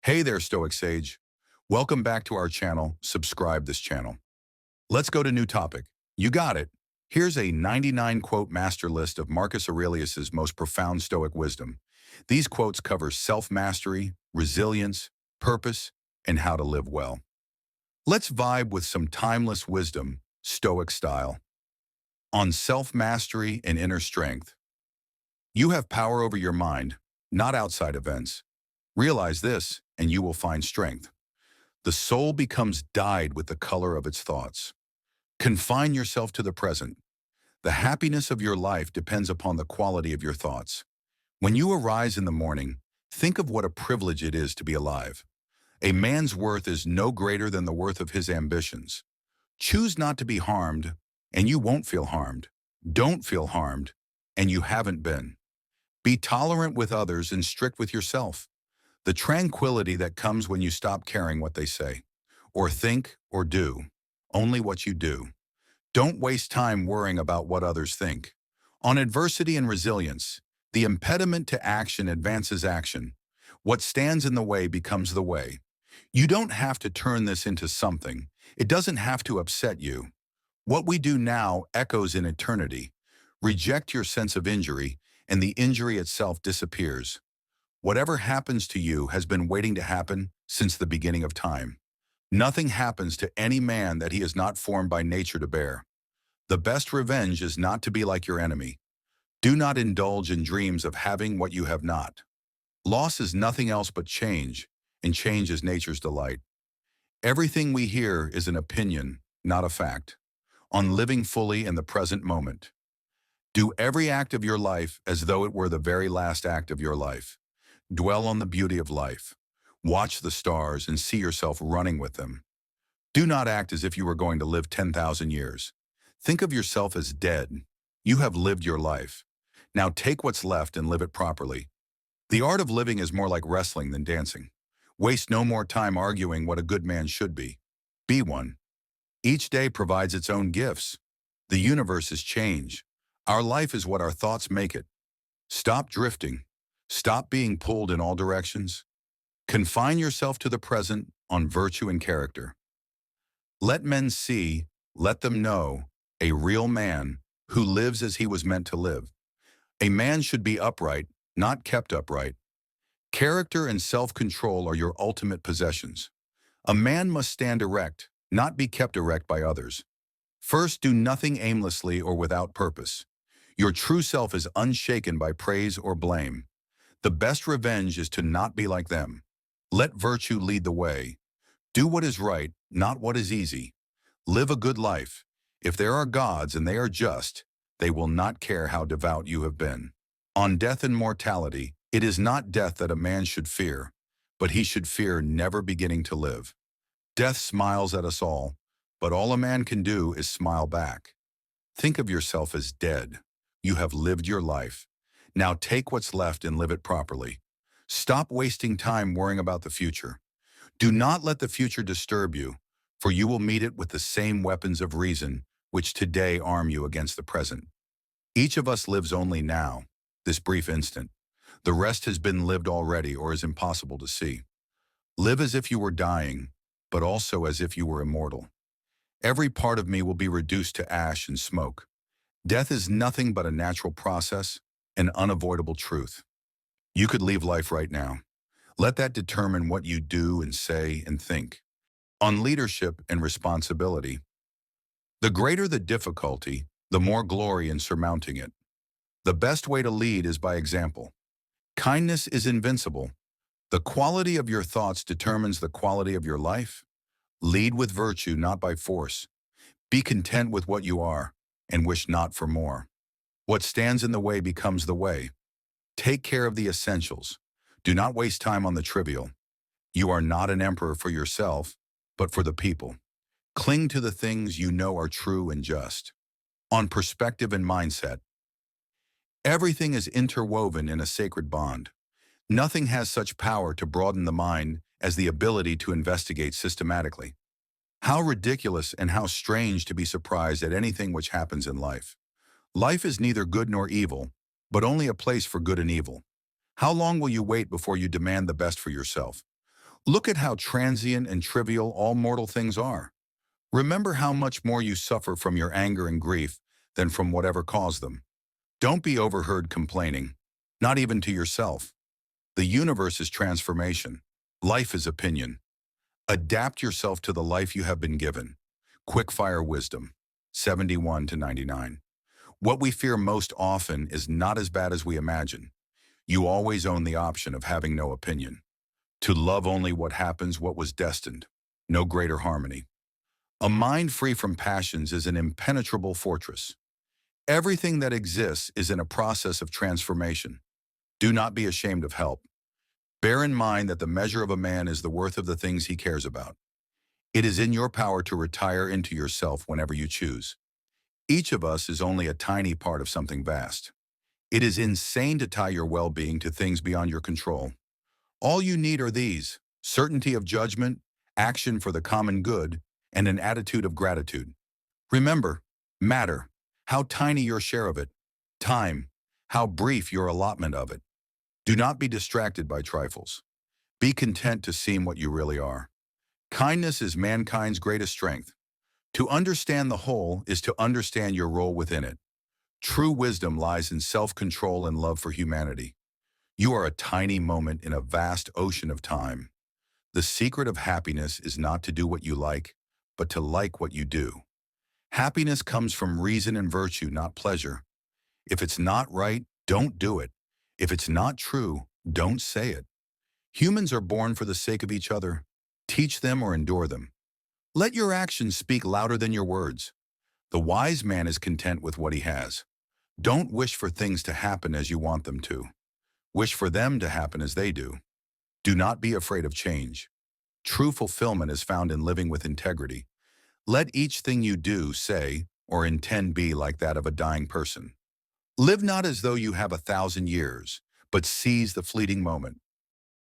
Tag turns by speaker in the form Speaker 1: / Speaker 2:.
Speaker 1: Hey there, Stoic Sage. Welcome back to our channel. Subscribe this channel. Let's go to new topic. You got it. Here's a 99 quote master list of Marcus Aurelius's most profound Stoic wisdom. These quotes cover self-mastery, resilience, purpose, and how to live well. Let's vibe with some timeless wisdom, Stoic style. On self-mastery and inner strength. You have power over your mind, not outside events. Realize this, and you will find strength. The soul becomes dyed with the color of its thoughts. Confine yourself to the present. The happiness of your life depends upon the quality of your thoughts. When you arise in the morning, think of what a privilege it is to be alive. A man's worth is no greater than the worth of his ambitions. Choose not to be harmed, and you won't feel harmed. Don't feel harmed, and you haven't been. Be tolerant with others and strict with yourself. The tranquility that comes when you stop caring what they say, or think, or do, only what you do. Don't waste time worrying about what others think. On adversity and resilience, the impediment to action advances action. What stands in the way becomes the way. You don't have to turn this into something. It doesn't have to upset you. What we do now echoes in eternity. Reject your sense of injury, and the injury itself disappears. Whatever happens to you has been waiting to happen since the beginning of time. Nothing happens to any man that he is not formed by nature to bear. The best revenge is not to be like your enemy. Do not indulge in dreams of having what you have not. Loss is nothing else but change, and change is nature's delight. Everything we hear is an opinion, not a fact. On living fully in the present moment. Do every act of your life as though it were the very last act of your life. Dwell on the beauty of life. Watch the stars and see yourself running with them. Do not act as if you were going to live 10,000 years. Think of yourself as dead. You have lived your life. Now take what's left and live it properly. The art of living is more like wrestling than dancing. Waste no more time arguing what a good man should be. Be one. Each day provides its own gifts. The universe is change. Our life is what our thoughts make it. Stop drifting. Stop being pulled in all directions. Confine yourself to the present on virtue and character. Let men see, let them know, a real man who lives as he was meant to live. A man should be upright, not kept upright. Character and self-control are your ultimate possessions. A man must stand erect, not be kept erect by others. First, do nothing aimlessly or without purpose. Your true self is unshaken by praise or blame. The best revenge is to not be like them. Let virtue lead the way. Do what is right, not what is easy. Live a good life. If there are gods and they are just, they will not care how devout you have been. On death and mortality, it is not death that a man should fear, but he should fear never beginning to live. Death smiles at us all, but all a man can do is smile back. Think of yourself as dead. You have lived your life. Now take what's left and live it properly. Stop wasting time worrying about the future. Do not let the future disturb you, for you will meet it with the same weapons of reason which today arm you against the present. Each of us lives only now, this brief instant. The rest has been lived already or is impossible to see. Live as if you were dying, but also as if you were immortal. Every part of me will be reduced to ash and smoke. Death is nothing but a natural process, an unavoidable truth. You could leave life right now. Let that determine what you do and say and think. On leadership and responsibility. The greater the difficulty, the more glory in surmounting it. The best way to lead is by example. Kindness is invincible. The quality of your thoughts determines the quality of your life. Lead with virtue, not by force. Be content with what you are, and wish not for more. What stands in the way becomes the way. Take care of the essentials. Do not waste time on the trivial. You are not an emperor for yourself, but for the people. Cling to the things you know are true and just. On perspective and mindset. Everything is interwoven in a sacred bond. Nothing has such power to broaden the mind as the ability to investigate systematically. How ridiculous and how strange to be surprised at anything which happens in life. Life is neither good nor evil, but only a place for good and evil. How long will you wait before you demand the best for yourself? Look at how transient and trivial all mortal things are. Remember how much more you suffer from your anger and grief than from whatever caused them. Don't be overheard complaining, not even to yourself. The universe is transformation. Life is opinion. Adapt yourself to the life you have been given. Quickfire wisdom, 71 to 99. What we fear most often is not as bad as we imagine. You always own the option of having no opinion. To love only what happens, what was destined. No greater harmony. A mind free from passions is an impenetrable fortress. Everything that exists is in a process of transformation. Do not be ashamed of help. Bear in mind that the measure of a man is the worth of the things he cares about. It is in your power to retire into yourself whenever you choose. Each of us is only a tiny part of something vast. It is insane to tie your well-being to things beyond your control. All you need are these: certainty of judgment, action for the common good, and an attitude of gratitude. Remember, matter, how tiny your share of it. Time, how brief your allotment of it. Do not be distracted by trifles. Be content to seem what you really are. Kindness is mankind's greatest strength. To understand the whole is to understand your role within it. True wisdom lies in self-control and love for humanity. You are a tiny moment in a vast ocean of time. The secret of happiness is not to do what you like, but to like what you do. Happiness comes from reason and virtue, not pleasure. If it's not right, don't do it. If it's not true, don't say it. Humans are born for the sake of each other. Teach them or endure them. Let your actions speak louder than your words. The wise man is content with what he has. Don't wish for things to happen as you want them to. Wish for them to happen as they do. Do not be afraid of change. True fulfillment is found in living with integrity. Let each thing you do, say, or intend be like that of a dying person. Live not as though you have 1,000 years, but seize the fleeting moment.